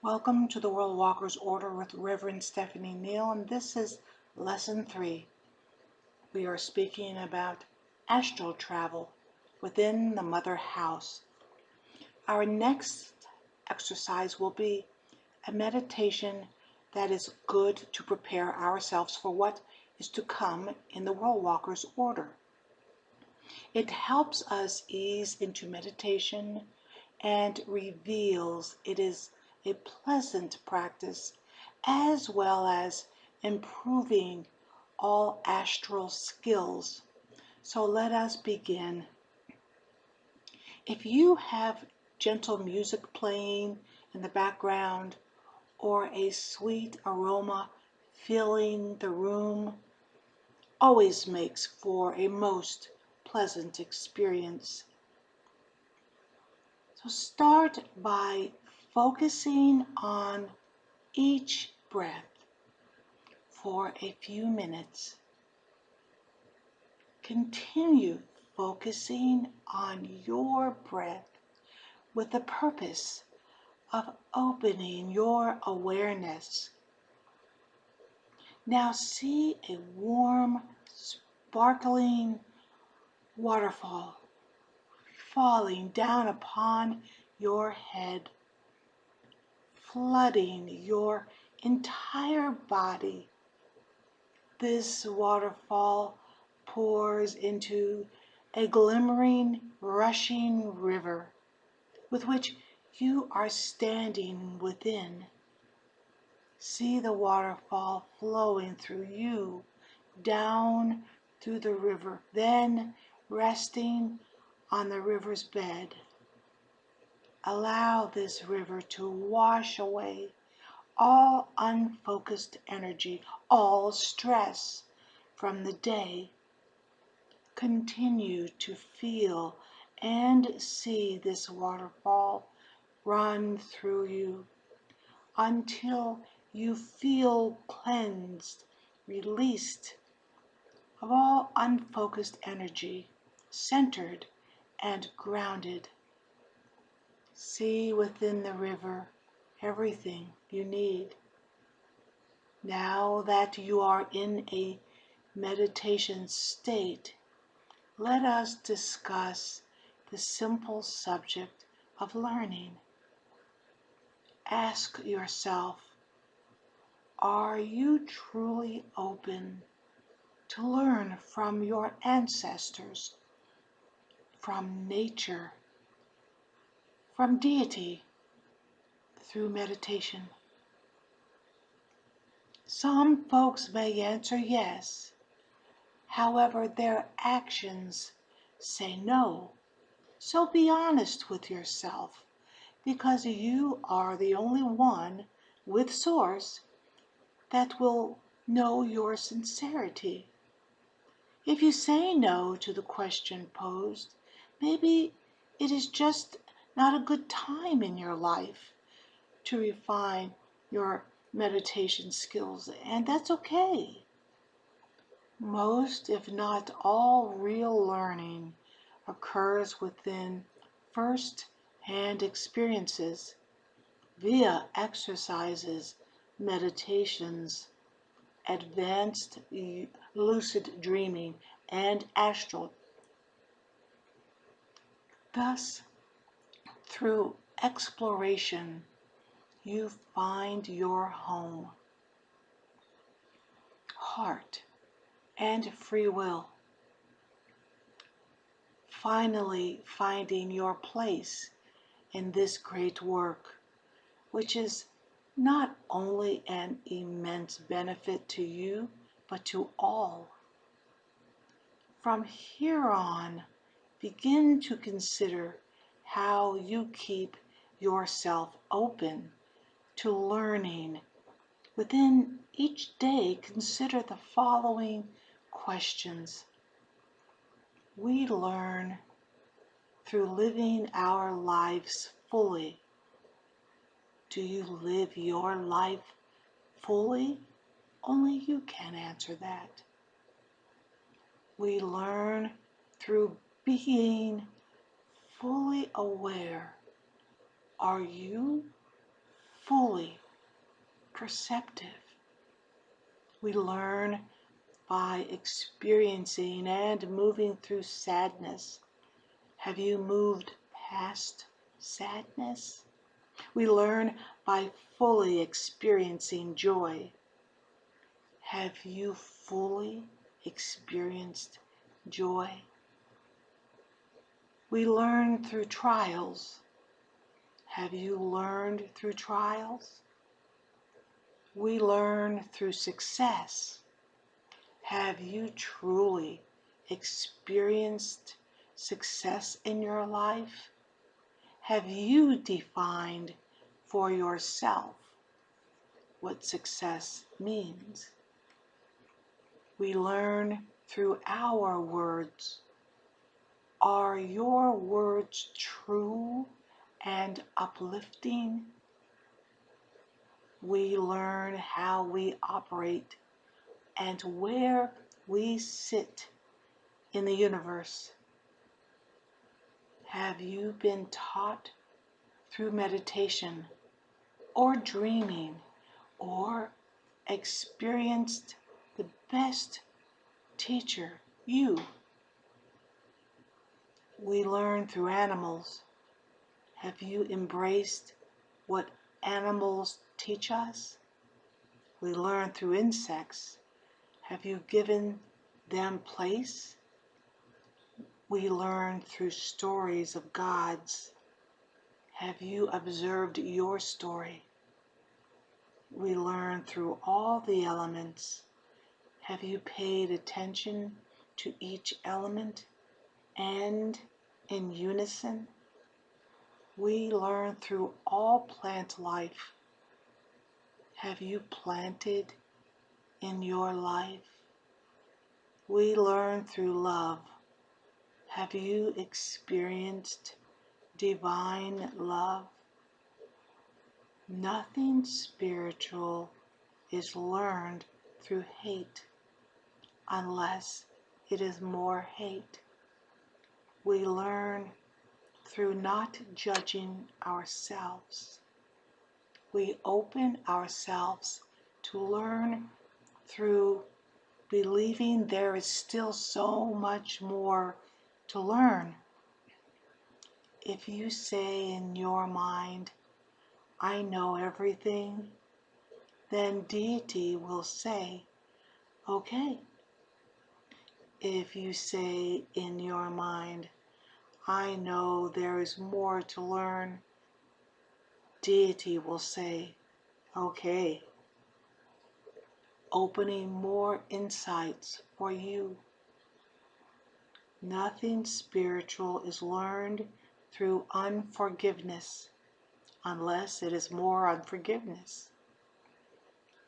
Welcome to the World Walkers Order with Reverend Stephanie Neal, and this is Lesson 3. We are speaking about astral travel within the Mother House. Our next exercise will be a meditation that is good to prepare ourselves for what is to come in the World Walkers Order. It helps us ease into meditation and reveals it is a pleasant practice as well as improving all astral skills. So let us begin. If you have gentle music playing in the background or a sweet aroma filling the room, always makes for a most pleasant experience. So start by focusing on each breath for a few minutes. Continue focusing on your breath with the purpose of opening your awareness. Now see a warm, sparkling waterfall falling down upon your head, flooding your entire body. This waterfall pours into a glimmering, rushing river with which you are standing within. See the waterfall flowing through you, down through the river, then resting on the river's bed. Allow this river to wash away all unfocused energy, all stress from the day. Continue to feel and see this waterfall run through you until you feel cleansed, released of all unfocused energy, centered and grounded. See within the river everything you need. Now that you are in a meditation state, let us discuss the simple subject of learning. Ask yourself, are you truly open to learn from your ancestors, from nature, from deity, through meditation? Some folks may answer yes. However, their actions say no. So be honest with yourself, because you are the only one with Source that will know your sincerity. If you say no to the question posed, maybe it is just not a good time in your life to refine your meditation skills, and that's okay. Most, if not all, real learning occurs within first-hand experiences via exercises, meditations, advanced lucid dreaming, and astral. Thus, through exploration, you find your home, heart, and free will. Finally finding your place in this great work, which is not only an immense benefit to you, but to all. From here on, begin to consider how you keep yourself open to learning. Within each day, consider the following questions. We learn through living our lives fully. Do you live your life fully? Only you can answer that. We learn through being fully aware. Are you fully perceptive. We learn by experiencing and moving through sadness. Have you moved past sadness? We learn by fully experiencing joy. Have you fully experienced joy? We learn through trials. Have you learned through trials? We learn through success. Have you truly experienced success in your life? Have you defined for yourself what success means? We learn through our words. Are your words true and uplifting? We learn how we operate and where we sit in the universe. Have you been taught through meditation or dreaming or experienced the best teacher, you? We learn through animals. Have you embraced what animals teach us? We learn through insects. Have you given them place? We learn through stories of gods. Have you observed your story? We learn through all the elements. Have you paid attention to each element and in unison? We learn through all plant life. Have you planted in your life? We learn through love. Have you experienced divine love? Nothing spiritual is learned through hate unless it is more hate. We learn through not judging ourselves. We open ourselves to learn through believing there is still so much more to learn. If you say in your mind, I know everything, then deity will say, okay. If you say in your mind, I know there is more to learn, deity will say, okay. Opening more insights for you. Nothing spiritual is learned through unforgiveness unless it is more unforgiveness.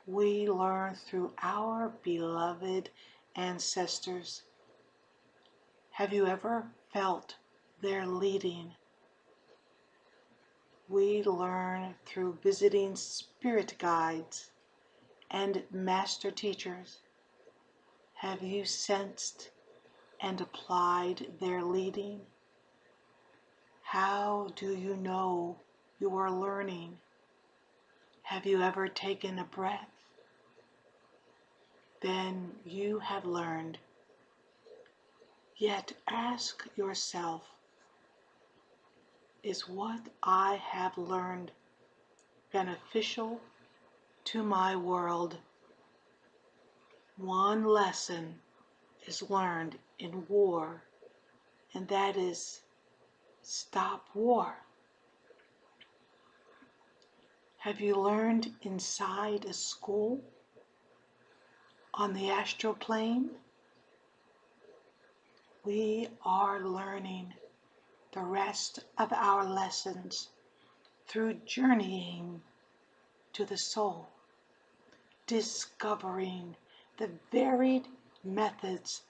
We learn through our beloved ancestors. Have you ever felt their leading? We learn through visiting spirit guides and master teachers. Have you sensed and applied their leading? How do you know you are learning? Have you ever taken a breath? Then you have learned. Yet ask yourself, is what I have learned beneficial to my world? One lesson is learned in war, and that is stop war. Have you learned inside a school on the astral plane? We are learning the rest of our lessons through journeying to the soul, discovering the varied methods,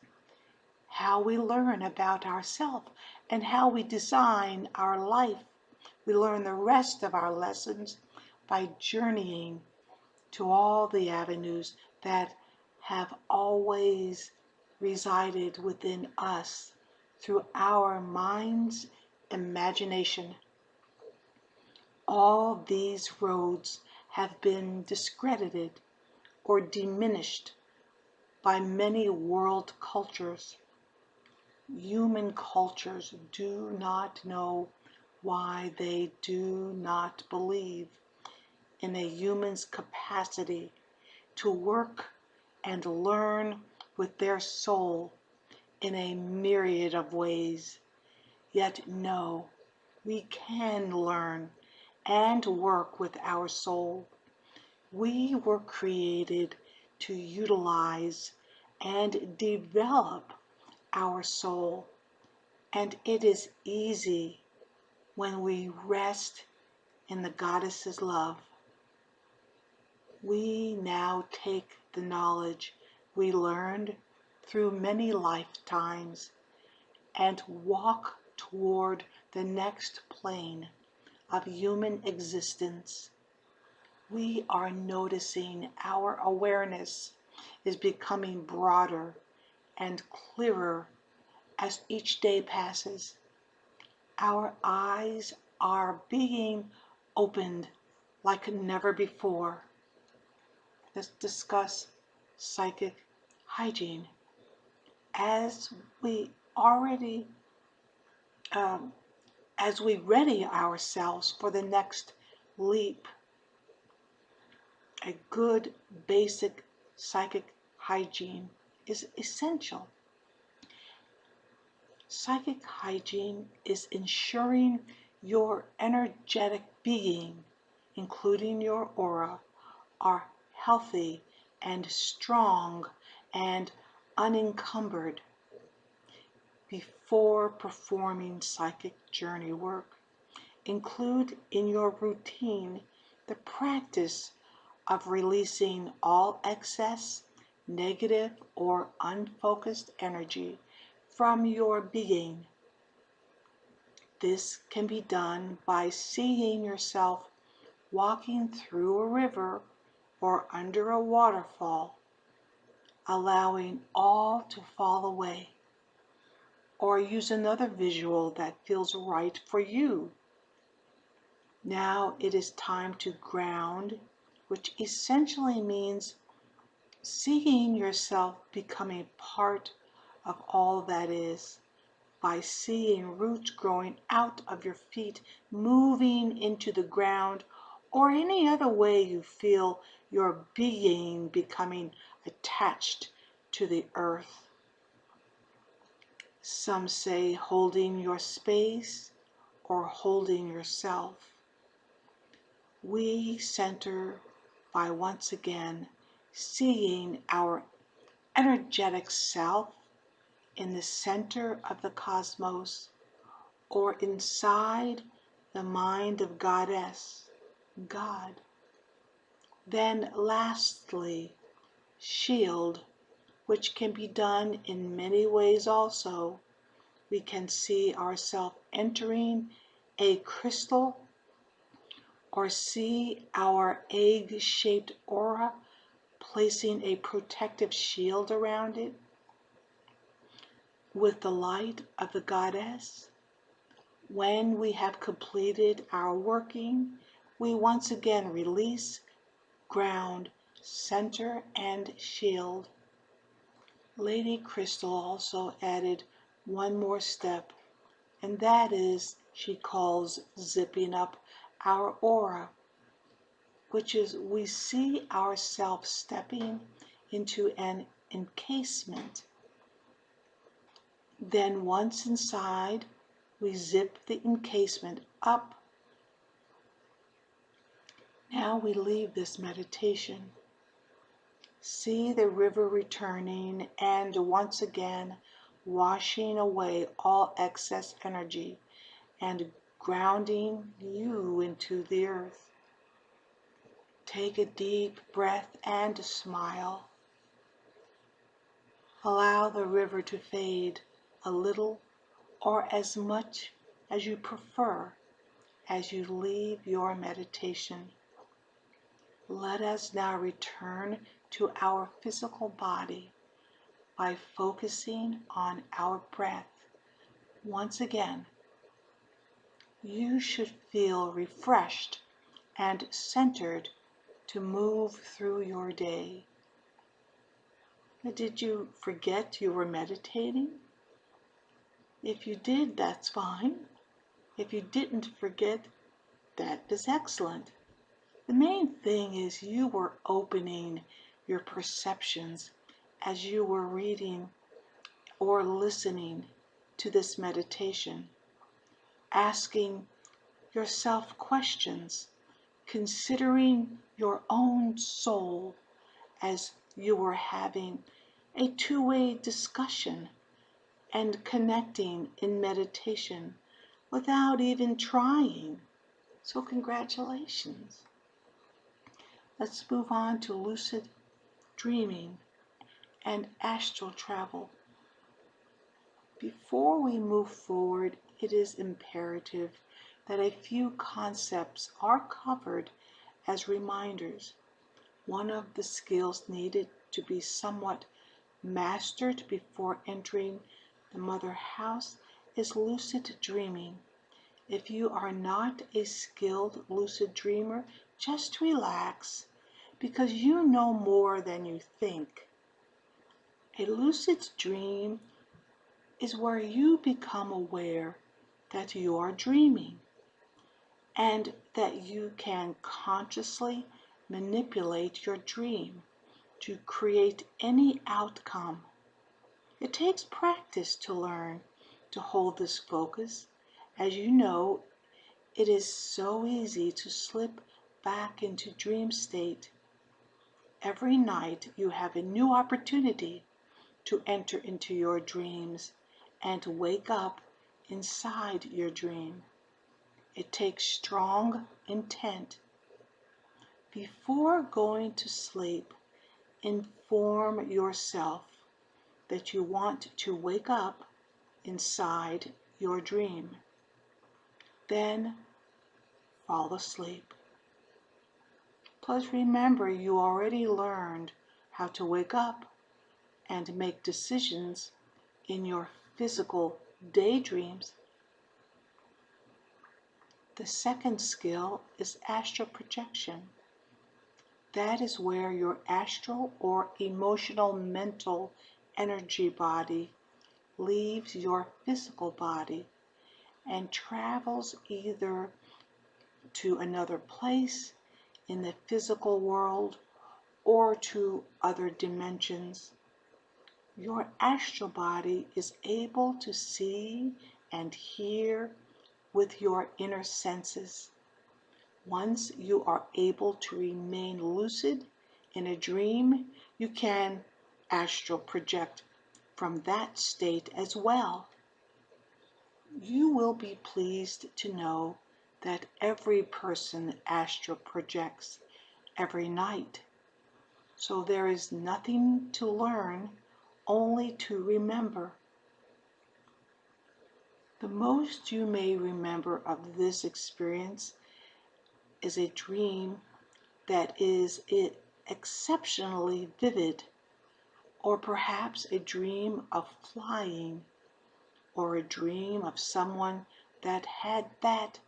how we learn about ourselves and how we design our life. We learn the rest of our lessons by journeying to all the avenues that have always resided within us through our mind's imagination. All these roads have been discredited or diminished by many world cultures. Human cultures do not know why they do not believe in a human's capacity to work and learn with their soul in a myriad of ways. Yet no, we can learn and work with our soul. We were created to utilize and develop our soul, and it is easy when we rest in the Goddess's love. We now take the knowledge we learned through many lifetimes and walk toward the next plane of human existence. We are noticing our awareness is becoming broader and clearer as each day passes. Our eyes are being opened like never before. Let's discuss psychic hygiene. As we already, as we ready ourselves for the next leap, a good basic psychic hygiene is essential. Psychic hygiene is ensuring your energetic being, including your aura, are healthy and strong and unencumbered. Before performing psychic journey work, include in your routine the practice of releasing all excess, negative, or unfocused energy from your being. This can be done by seeing yourself walking through a river or under a waterfall, allowing all to fall away. Or use another visual that feels right for you. Now it is time to ground, which essentially means seeing yourself becoming part of all that is, by seeing roots growing out of your feet, moving into the ground, or any other way you feel your being becoming attached to the earth. Some say holding your space or holding yourself. We center by once again seeing our energetic self in the center of the cosmos or inside the mind of Goddess, God. Then lastly, shield, which can be done in many ways also. We can see ourselves entering a crystal or see our egg-shaped aura placing a protective shield around it with the light of the Goddess. When we have completed our working, we once again release, ground, center, and shield. Lady Crystal also added one more step, and that is she calls zipping up our aura, which is we see ourselves stepping into an encasement. Then once inside, we zip the encasement up. Now we leave this meditation. See the river returning and once again washing away all excess energy and grounding you into the earth. Take a deep breath and smile. Allow the river to fade a little or as much as you prefer as you leave your meditation. Let us now return to our physical body by focusing on our breath. Once again, you should feel refreshed and centered to move through your day. Did you forget you were meditating? If you did, that's fine. If you didn't forget, that is excellent. The main thing is you were opening your perceptions as you were reading or listening to this meditation, asking yourself questions, considering your own soul as you were having a two-way discussion and connecting in meditation without even trying. So congratulations. Let's move on to lucid dreaming and astral travel. Before we move forward, it is imperative that a few concepts are covered as reminders. One of the skills needed to be somewhat mastered before entering the mother house is lucid dreaming. If you are not a skilled lucid dreamer, just relax, because you know more than you think. A lucid dream is where you become aware that you are dreaming and that you can consciously manipulate your dream to create any outcome. It takes practice to learn to hold this focus. As you know, it is so easy to slip back into dream state. Every night you have a new opportunity to enter into your dreams and to wake up inside your dream. It takes strong intent. Before going to sleep, inform yourself that you want to wake up inside your dream. Then fall asleep. Plus remember, you already learned how to wake up and make decisions in your physical daydreams. The second skill is astral projection. That is where your astral or emotional mental energy body leaves your physical body and travels either to another place in the physical world or to other dimensions. Your astral body is able to see and hear with your inner senses. Once you are able to remain lucid in a dream, you can astral project from that state as well. You will be pleased to know that every person astral projects every night. So there is nothing to learn, only to remember. The most you may remember of this experience is a dream that is exceptionally vivid, or perhaps a dream of flying, or a dream of someone that had that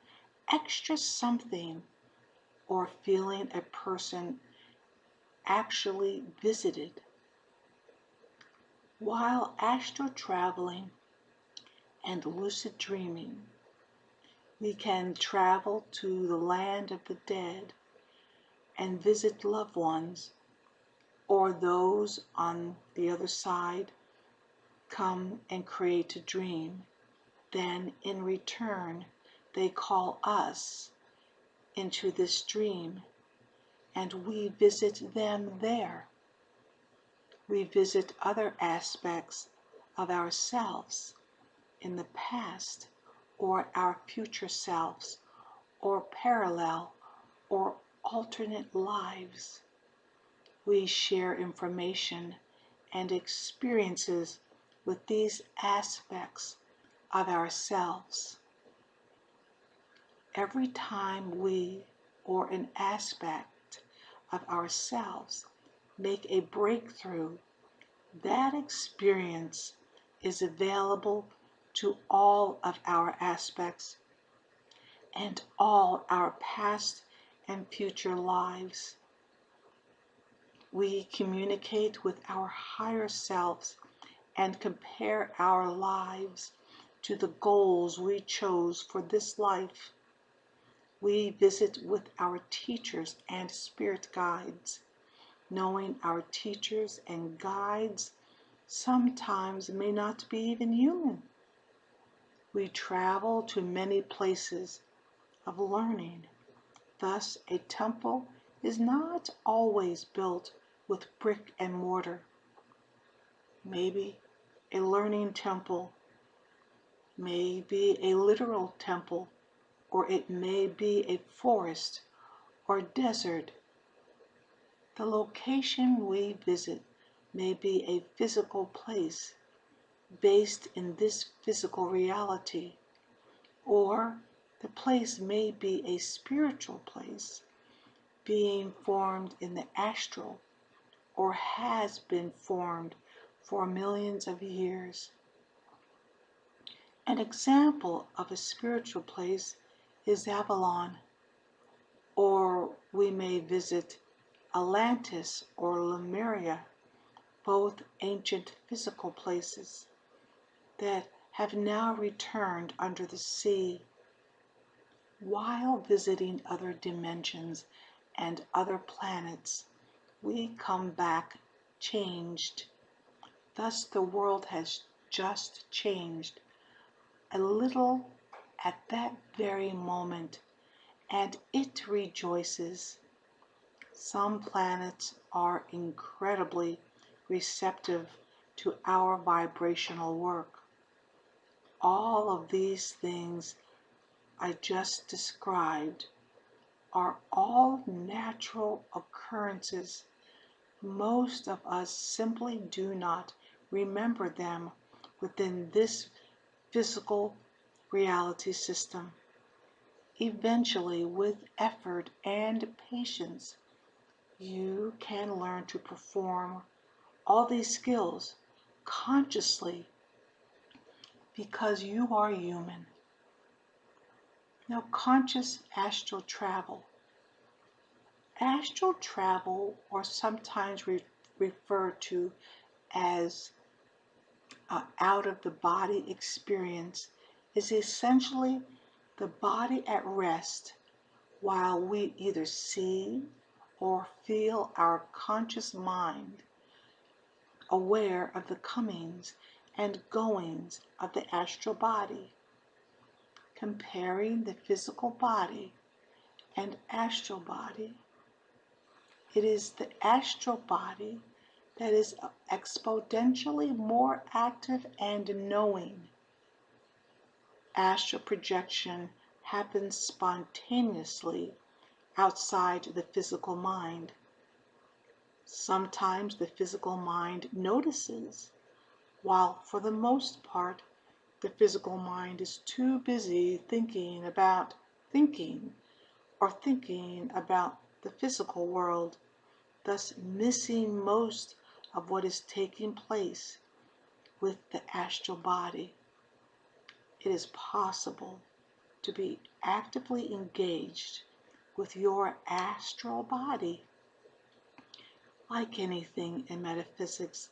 extra something, or feeling a person actually visited. While astral traveling and lucid dreaming, we can travel to the land of the dead and visit loved ones, or those on the other side come and create a dream. Then in return, they call us into this dream, and we visit them there. We visit other aspects of ourselves in the past, or our future selves, or parallel or alternate lives. We share information and experiences with these aspects of ourselves. Every time we or an aspect of ourselves make a breakthrough, that experience is available to all of our aspects. and all our past and future lives. We communicate with our higher selves and compare our lives to the goals we chose for this life. We visit with our teachers and spirit guides, knowing our teachers and guides sometimes may not be even human. We travel to many places of learning. Thus, a temple is not always built with brick and mortar. Maybe a learning temple may be a literal temple, or it may be a forest or desert. The location we visit may be a physical place based in this physical reality, or the place may be a spiritual place being formed in the astral, or has been formed for millions of years. An example of a spiritual place is Avalon, or we may visit Atlantis or Lemuria, both ancient physical places that have now returned under the sea. While visiting other dimensions and other planets, we come back changed. Thus the world has just changed a little at that very moment, and it rejoices. Some planets are incredibly receptive to our vibrational work. All of these things I just described are all natural occurrences. Most of us simply do not remember them within this physical reality system. Eventually, with effort and patience, you can learn to perform all these skills consciously because you are human. Now, conscious astral travel. Astral travel, or sometimes referred to as out of the body experience, is essentially the body at rest while we either see or feel our conscious mind aware of the comings and goings of the astral body. Comparing the physical body and astral body, it is the astral body that is exponentially more active and knowing. Astral projection happens spontaneously outside the physical mind. Sometimes the physical mind notices, while for the most part, the physical mind is too busy thinking about thinking, or thinking about the physical world, thus missing most of what is taking place with the astral body. It is possible to be actively engaged with your astral body. Like anything in metaphysics,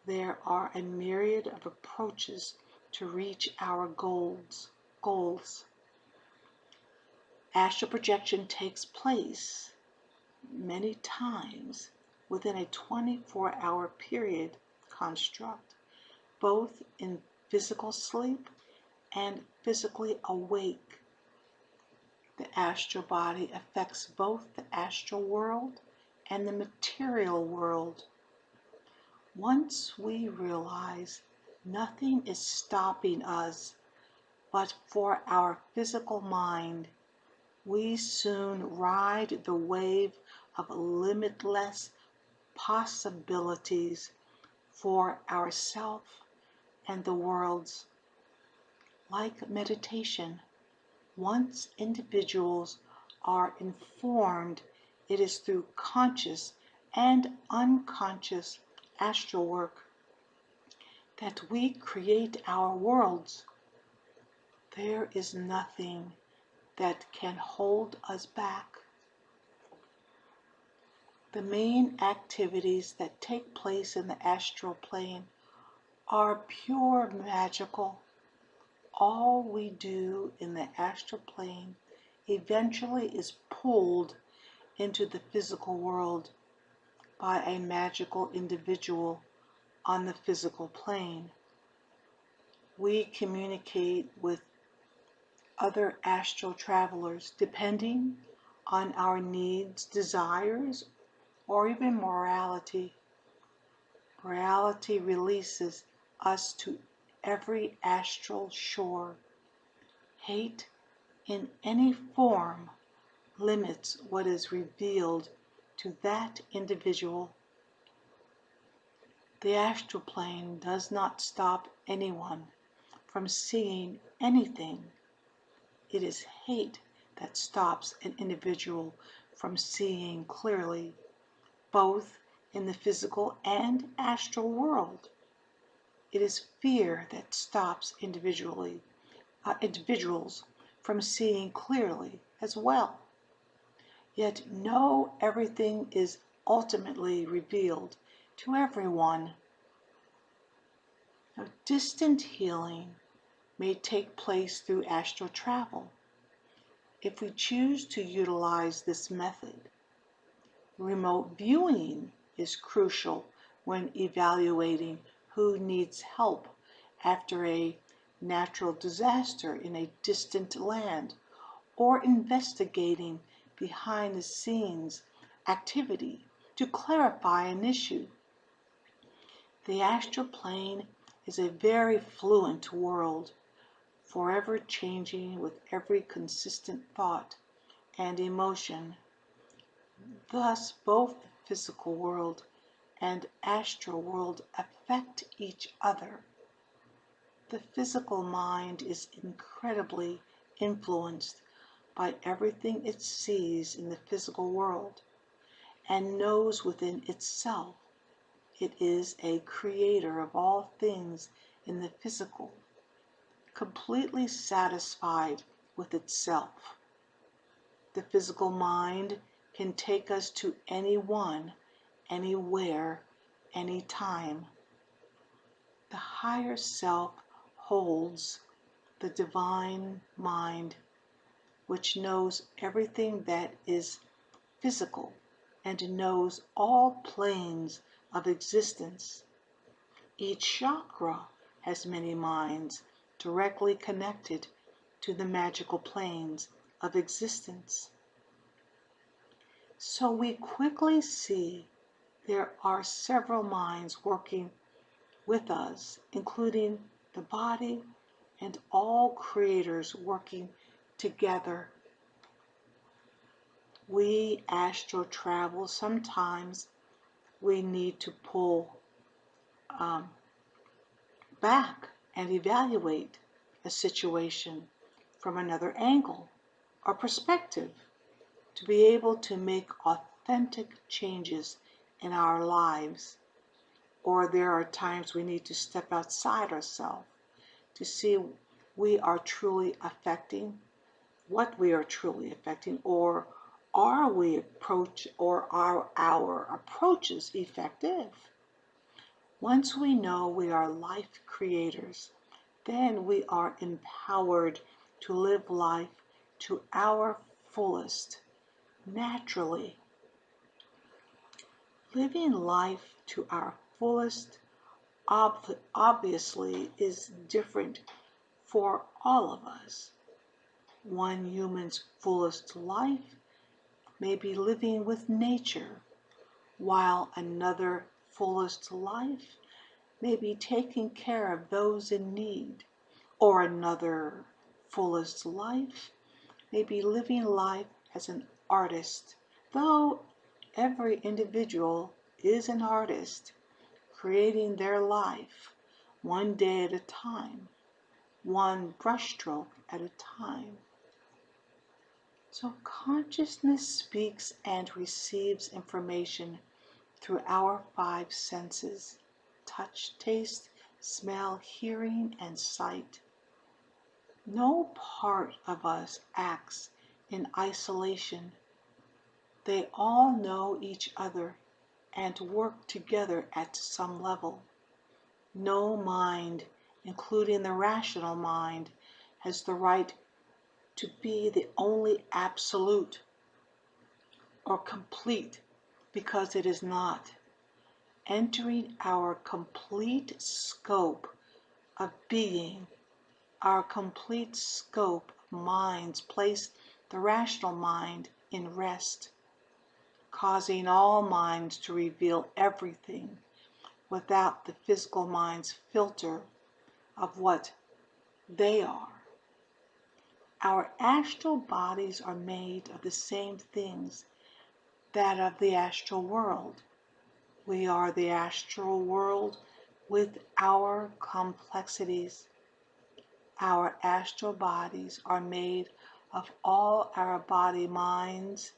there are a myriad of approaches to reach our goals. Astral projection takes place many times within a 24-hour period construct, both in physical sleep and physically awake. The astral body affects both the astral world and the material world. Once we realize nothing is stopping us but for our physical mind, we soon ride the wave of limitless possibilities for ourself and the worlds. Like meditation, once individuals are informed, it is through conscious and unconscious astral work that we create our worlds. There is nothing that can hold us back. The main activities that take place in the astral plane are pure magical. All we do in the astral plane eventually is pulled into the physical world by a magical individual on the physical plane. We communicate with other astral travelers depending on our needs, desires, or even morality. Morality releases us to every astral shore. Hate in any form limits what is revealed to that individual. The astral plane does not stop anyone from seeing anything. It is hate that stops an individual from seeing clearly, both in the physical and astral world. It is fear that stops individuals from seeing clearly as well. Yet know everything is ultimately revealed to everyone. Now, distant healing may take place through astral travel if we choose to utilize this method. Remote viewing is crucial when evaluating who needs help after a natural disaster in a distant land, or investigating behind the scenes activity to clarify an issue. The astral plane is a very fluent world, forever changing with every consistent thought and emotion. Thus, both the physical world and astral world affect each other. The physical mind is incredibly influenced by everything it sees in the physical world and knows within itself it is a creator of all things in the physical, completely satisfied with itself. The physical mind can take us to anyone, anywhere, anytime. The higher self holds the divine mind, which knows everything that is physical and knows all planes of existence. Each chakra has many minds directly connected to the magical planes of existence. So we quickly see there are several minds working with us, including the body and all creators working together. We astral travel, sometimes we need to pull back and evaluate a situation from another angle or perspective to be able to make authentic changes in our lives. Or there are times we need to step outside ourselves to see we are truly affecting what we are truly affecting, or are our approaches effective? Once we know we are life creators, then we are empowered to live life to our fullest, naturally. Living life to our fullest obviously is different for all of us. One human's fullest life may be living with nature, while another fullest life may be taking care of those in need, or another fullest life may be living life as an artist, though every individual is an artist, creating their life one day at a time, one brushstroke at a time. So consciousness speaks and receives information through our five senses: touch, taste, smell, hearing, and sight. No part of us acts in isolation. They all know each other and work together at some level. No mind, including the rational mind, has the right to be the only absolute or complete, because it is not. Entering our complete scope of being, our complete scope of minds place the rational mind in rest, causing all minds to reveal everything without the physical mind's filter of what they are. Our astral bodies are made of the same things that of the astral world. We are the astral world with our complexities. Our astral bodies are made of all our body minds,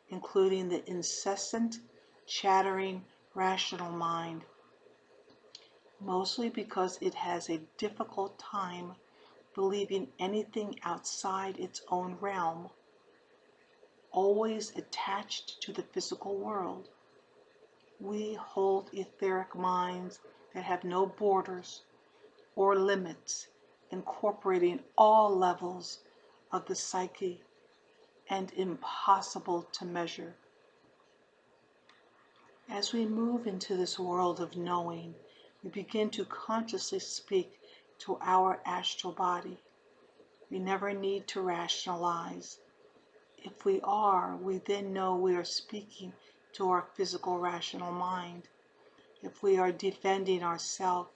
including the incessant, chattering, rational mind, mostly because it has a difficult time believing anything outside its own realm, always attached to the physical world. We hold etheric minds that have no borders or limits, incorporating all levels of the psyche and impossible to measure. As we move into this world of knowing, we begin to consciously speak to our astral body. We never need to rationalize. If we are, we then know we are speaking to our physical rational mind. If we are defending ourselves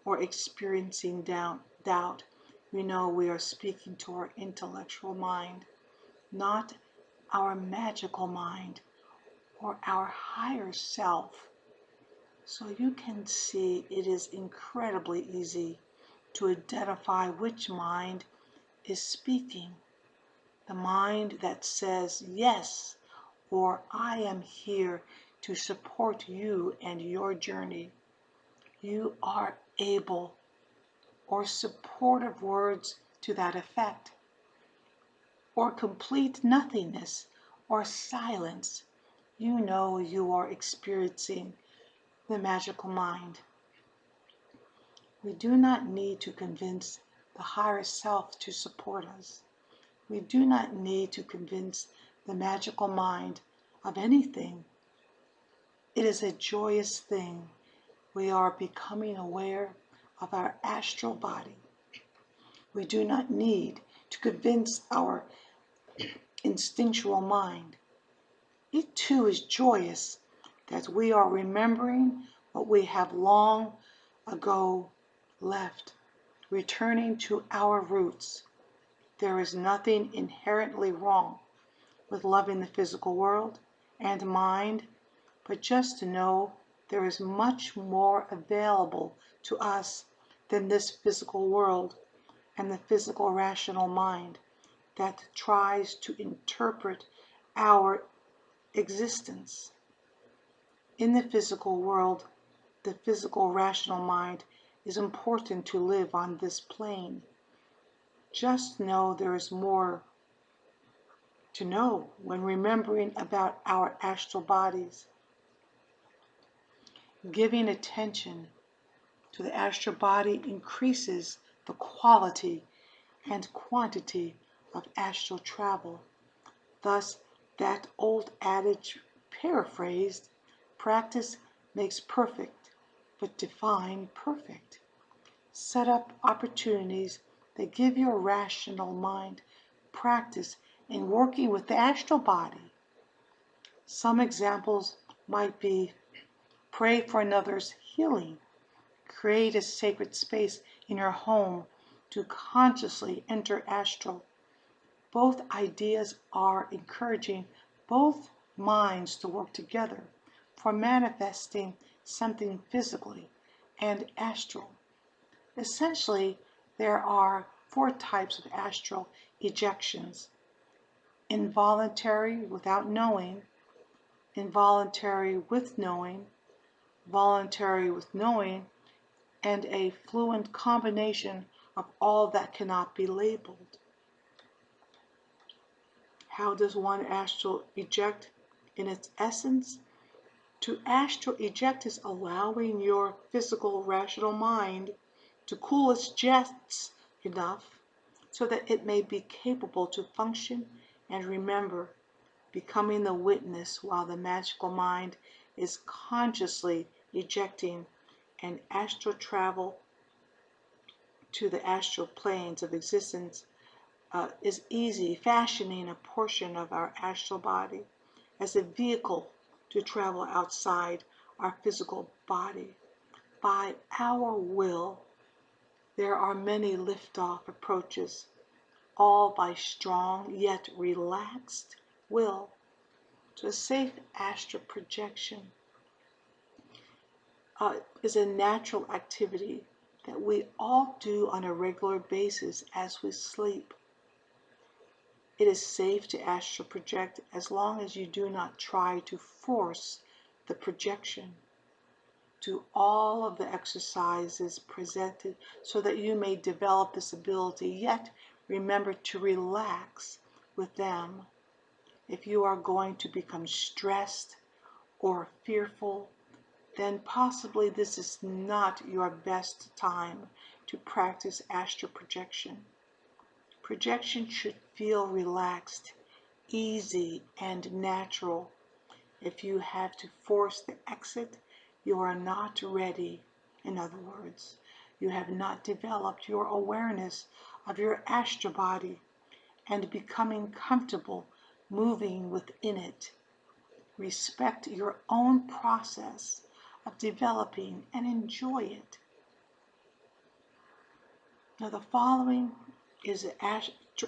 or experiencing doubt, we know we are speaking to our intellectual mind, not our magical mind or our higher self. So you can see it is incredibly easy to identify which mind is speaking. The mind that says yes, or I am here to support you and your journey. You are able, or supportive words to that effect, or complete nothingness or silence. You know you are experiencing the magical mind. We do not need to convince the higher self to support us. We do not need to convince the magical mind of anything. It is a joyous thing. We are becoming aware of our astral body. We do not need to convince our instinctual mind. It too is joyous that we are remembering what we have long ago left, returning to our roots. There is nothing inherently wrong with loving the physical world and mind, but just to know there is much more available to us than this physical world and the physical rational mind that tries to interpret our existence. In the physical world, the physical rational mind is important to live on this plane. Just know there is more to know when remembering about our astral bodies. Giving attention to the astral body increases the quality and quantity of astral travel. Thus, that old adage paraphrased, practice makes perfect, but define perfect. Set up opportunities that give your rational mind practice in working with the astral body. Some examples might be: pray for another's healing. Create a sacred space in your home to consciously enter astral. Both ideas are encouraging both minds to work together for manifesting something physically and astral. Essentially, there are 4 types of astral ejections: involuntary without knowing, involuntary with knowing, voluntary with knowing, and a fluent combination of all that cannot be labeled. How does one astral eject? In its essence, to astral eject is allowing your physical rational mind to cool its jets enough so that it may be capable to function and remember, becoming the witness while the magical mind is consciously ejecting and astral travel to the astral planes of existence is easy, fashioning a portion of our astral body as a vehicle to travel outside our physical body by our will. There are many liftoff approaches, all by strong yet relaxed will, to a safe astral projection. Is a natural activity that we all do on a regular basis as we sleep. It is safe to astral project as long as you do not try to force the projection. Do all of the exercises presented so that you may develop this ability, yet remember to relax with them. If you are going to become stressed or fearful, then possibly this is not your best time to practice astral projection. Projection should feel relaxed, easy, and natural. If you have to force the exit, you are not ready. In other words, you have not developed your awareness of your astral body and becoming comfortable moving within it. Respect your own process of developing and enjoy it. Now the following is an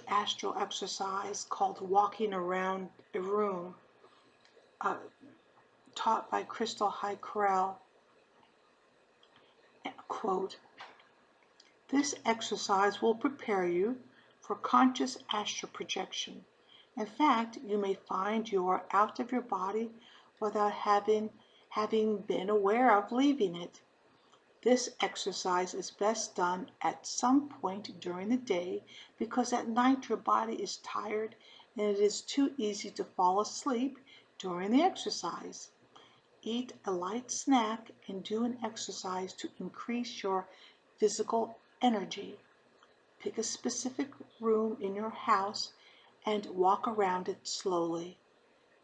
astral exercise called walking around a room, taught by Crystal High-Correll. Quote, "This exercise will prepare you for conscious astral projection. In fact, you may find you are out of your body without having been aware of leaving it. This exercise is best done at some point during the day because at night your body is tired and it is too easy to fall asleep during the exercise. Eat a light snack and do an exercise to increase your physical energy. Pick a specific room in your house and walk around it slowly,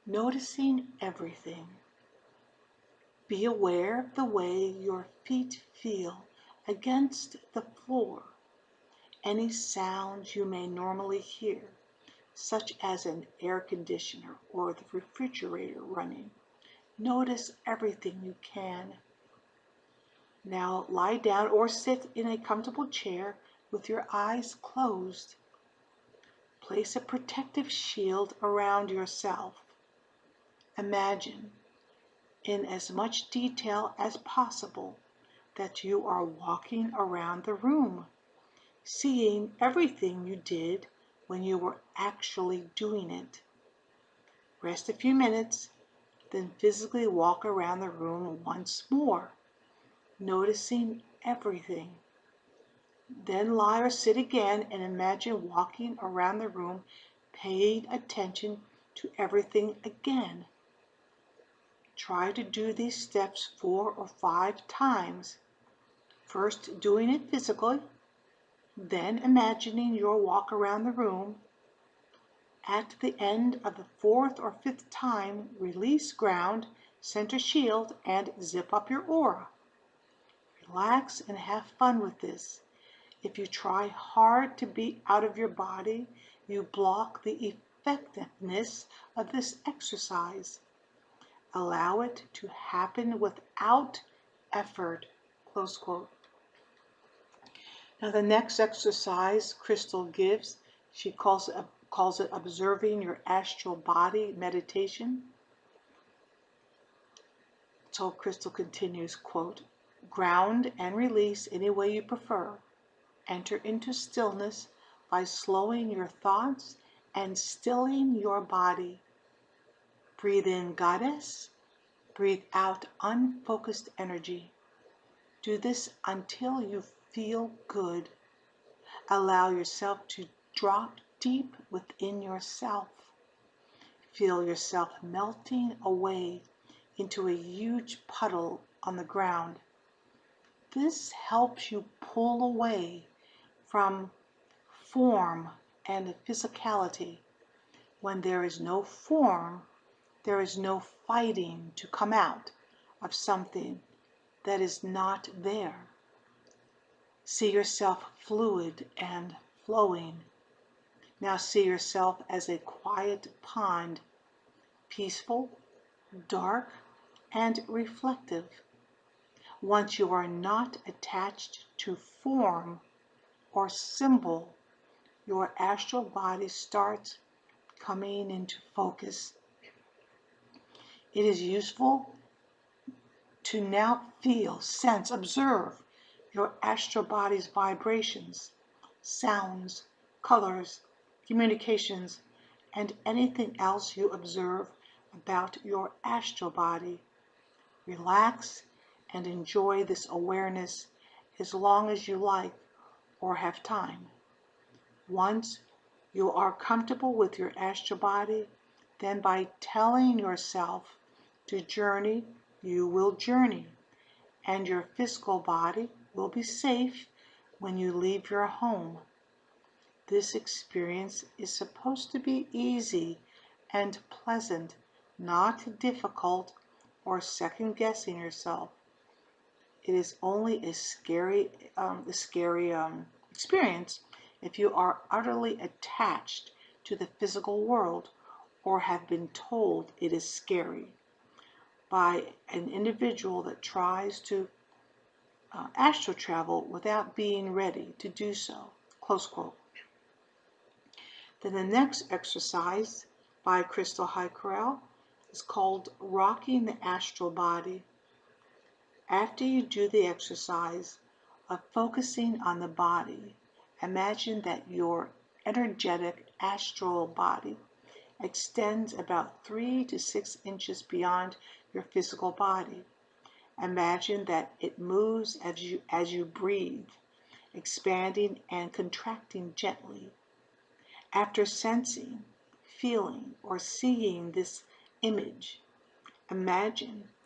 noticing everything. Be aware of the way your feet feel against the floor. Any sounds you may normally hear, such as an air conditioner or the refrigerator running. Notice everything you can. Now lie down or sit in a comfortable chair with your eyes closed. Place a protective shield around yourself. Imagine, in as much detail as possible, that you are walking around the room, seeing everything you did when you were actually doing it. Rest a few minutes, then physically walk around the room once more, noticing everything. Then lie or sit again and imagine walking around the room, paying attention to everything again. Try to do these steps 4 or 5 times. First doing it physically, then imagining your walk around the room. At the end of the 4th or 5th time, release ground, center shield, and zip up your aura. Relax and have fun with this. If you try hard to be out of your body, you block the effectiveness of this exercise. Allow it to happen without effort." Close quote. Now the next exercise Crystal gives, she calls it observing your astral body meditation. So Crystal continues, quote, "Ground and release any way you prefer. Enter into stillness by slowing your thoughts and stilling your body. Breathe in goddess, breathe out unfocused energy. Do this until you feel good. Allow yourself to drop deep within yourself. Feel yourself melting away into a huge puddle on the ground. This helps you pull away from form and physicality. When there is no form, there is no fighting to come out of something that is not there. See yourself fluid and flowing. Now see yourself as a quiet pond, peaceful, dark, and reflective. Once you are not attached to form or symbol, your astral body starts coming into focus. It is useful to now feel, sense, observe your astral body's vibrations, sounds, colors, communications, and anything else you observe about your astral body. Relax and enjoy this awareness as long as you like or have time. Once you are comfortable with your astral body, then by telling yourself to journey, you will journey, and your physical body will be safe when you leave your home. This experience is supposed to be easy and pleasant, not difficult or second-guessing yourself. It is only a scary experience if you are utterly attached to the physical world or have been told it is scary by an individual that tries to astral travel without being ready to do so, close quote. Then the next exercise by Crystal Heikerel is called Rocking the Astral Body. After you do the exercise of focusing on the body, imagine that your energetic astral body extends about 3 to 6 inches beyond your physical body. Imagine that it moves as you breathe, expanding and contracting gently. After sensing, feeling, or seeing this image,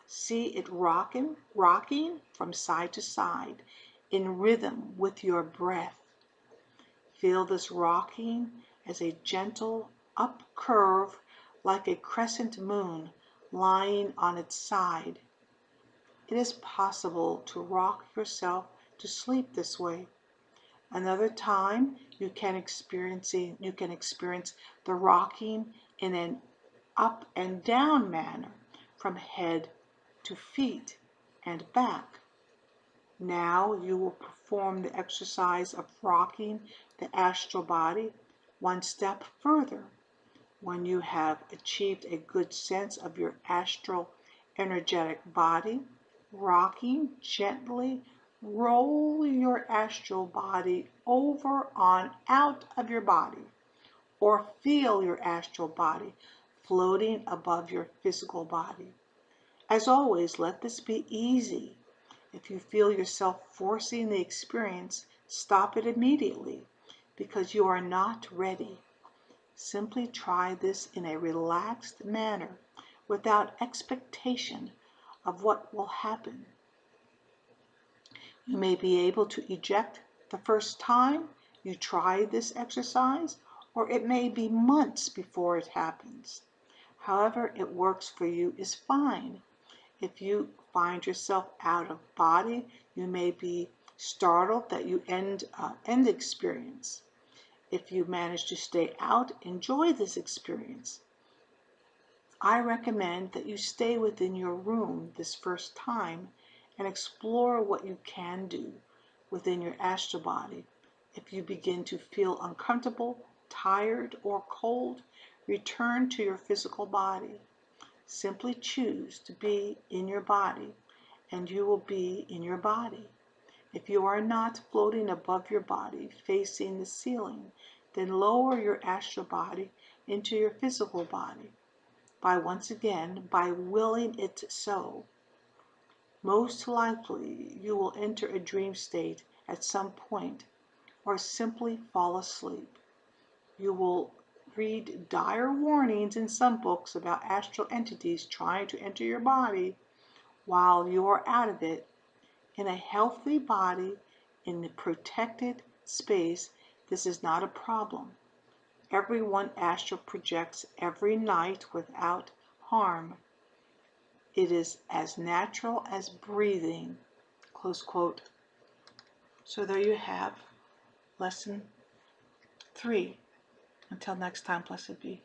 see it rocking from side to side in rhythm with your breath. Feel this rocking as a gentle up curve like a crescent moon lying on its side. It is possible to rock yourself to sleep this way. Another time you can experience the rocking in an up and down manner from head to feet and back. Now you will perform the exercise of rocking the astral body one step further. When you have achieved a good sense of your astral energetic body, rocking gently, roll your astral body over on out of your body, or feel your astral body floating above your physical body. As always, let this be easy. If you feel yourself forcing the experience, stop it immediately because you are not ready. Simply try this in a relaxed manner without expectation of what will happen. You may be able to eject the first time you try this exercise, or it may be months before it happens. However it works for you is fine. If you find yourself out of body, you may be startled that you end the experience. If you manage to stay out, enjoy this experience. I recommend that you stay within your room this first time and explore what you can do within your astral body. If you begin to feel uncomfortable, tired, or cold, return to your physical body. Simply choose to be in your body, and you will be in your body. If you are not floating above your body, facing the ceiling, then lower your astral body into your physical body by willing it so. Most likely, you will enter a dream state at some point or simply fall asleep. You will read dire warnings in some books about astral entities trying to enter your body while you are out of it. In a healthy body, in the protected space, this is not a problem. Everyone astral projects every night without harm. It is as natural as breathing. Close quote. So there you have lesson 3. Until next time, blessed be.